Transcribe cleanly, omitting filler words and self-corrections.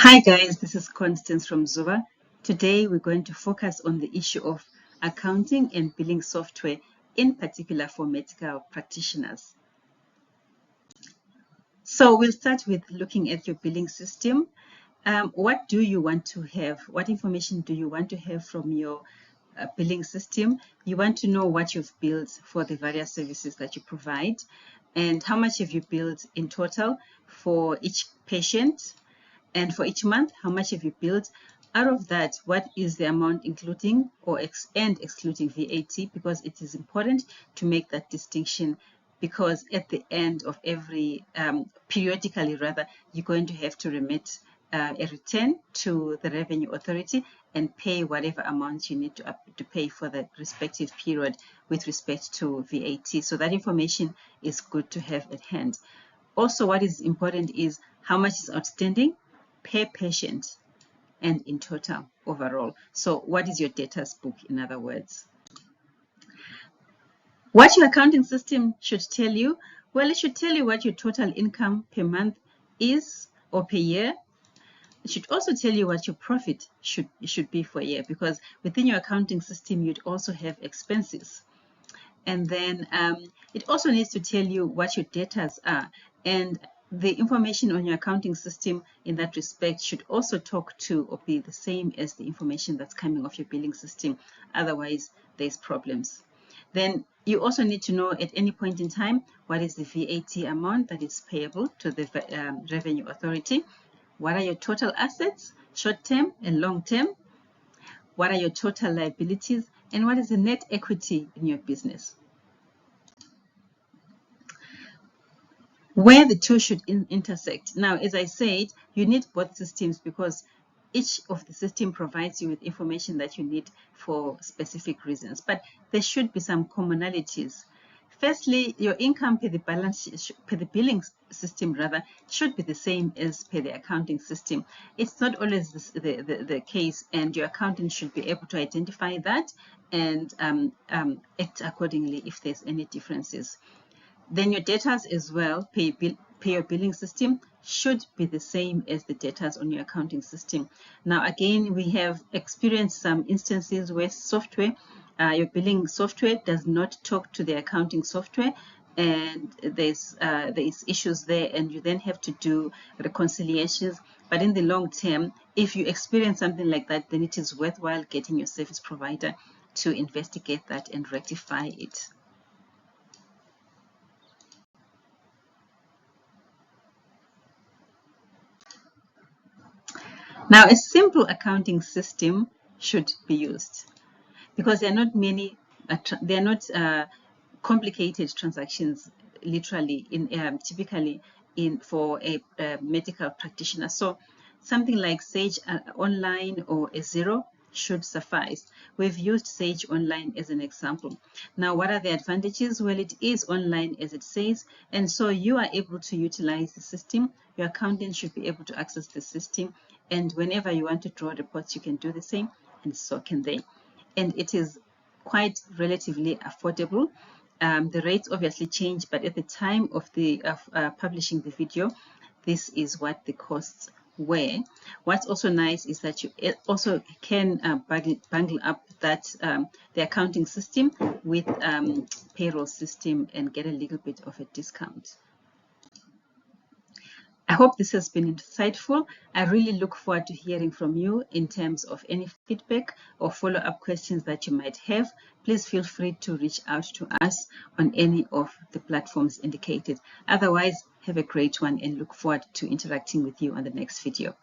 Hi guys, this is Constance from Zuba. Today we're going to focus on the issue of accounting and billing software, in particular for medical practitioners. So we'll start with looking at your billing system. What do you want to have? What information do you want to have from your billing system? You want to know what you've billed for the various services that you provide, and how much have you billed in total for each patient. And for each month, how much have you billed? Out of that, what is the amount including or excluding VAT? Because it is important to make that distinction, because at the end of every, periodically rather, you're going to have to remit a return to the Revenue Authority and pay whatever amount you need to pay for the respective period with respect to VAT. So that information is good to have at hand. Also, what is important is how much is outstanding per patient and in total overall. So what is your debtors book, in other words? What your accounting system should tell you? Well, it should tell you what your total income per month is or per year. It should also tell you what your profit should be for a year, because within your accounting system, you'd also have expenses. And then it also needs to tell you what your debtors are. And the information on your accounting system in that respect should also talk to or be the same as the information that's coming off your billing system. Otherwise, there's problems. Then you also need to know at any point in time what is the VAT amount that is payable to the Revenue Authority. What are your total assets, short-term and long-term? What are your total liabilities? And what is the net equity in your business? Where the two should intersect. Now, as I said, you need both systems because each of the system provides you with information that you need for specific reasons, but there should be some commonalities. Firstly, your income per the billing system rather should be the same as per the accounting system. It's not always the case, and your accountant should be able to identify that and act accordingly if there's any differences. Then your debtors as well, pay your billing system should be the same as the debtors on your accounting system. Now, again, we have experienced some instances where your billing software does not talk to the accounting software, and there's issues there, and you then have to do reconciliations. But in the long term, if you experience something like that, then it is worthwhile getting your service provider to investigate that and rectify it. Now, a simple accounting system should be used because there are not many, they are not complicated transactions, literally, typically for a medical practitioner. So something like Sage Online or a Xero should suffice. We've used Sage Online as an example. Now, what are the advantages? Well, it is online, as it says, and so you are able to utilize the system. Your accountant should be able to access the system, and whenever you want to draw reports, you can do the same, and so can they. And it is quite relatively affordable. The rates obviously change, but at the time of publishing the video, this is what the costs were. What's also nice is that you also can bundle up that the accounting system with payroll system and get a little bit of a discount. I hope this has been insightful. I really look forward to hearing from you in terms of any feedback or follow-up questions that you might have. Please feel free to reach out to us on any of the platforms indicated. Otherwise, have a great one and look forward to interacting with you on the next video.